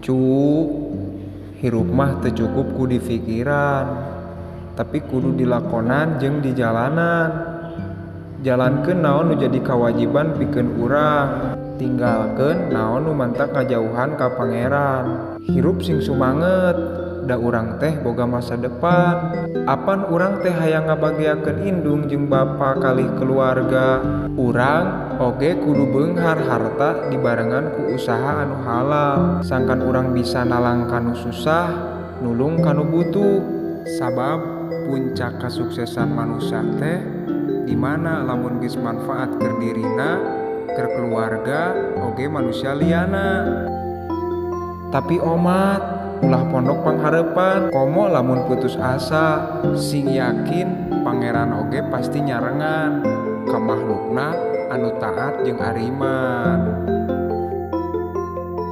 Cuk, hirup mah teu cukup ku di pikiran, tapi kudu dilakonan jeung di jalanan. Jalankeun naon nu jadi kawajiban pikeun urang, tinggalkeun naon nu mantak ngajauhan ka pangeran. Hirup sing sumanget, da urang teh boga masa depan. Apan urang teh hayang ngabagiakeun indung jeung bapa kalih keluarga. Urang oge kudu beunghar harta dibarengan ku usaha anu halal, sangkan urang bisa nalang kanu susah, nulung kanu butuh. Sabab puncak kasuksesan manusia teh dimana lamun geus manfaat keur dirina, keur keluarga, oge manusia liana. Tapi omat ulah pondok pangharepan, komo lamun putus asa, sing yakin pangeran oge pasti nyarengan ka makhlukna anu taat jeung ariman.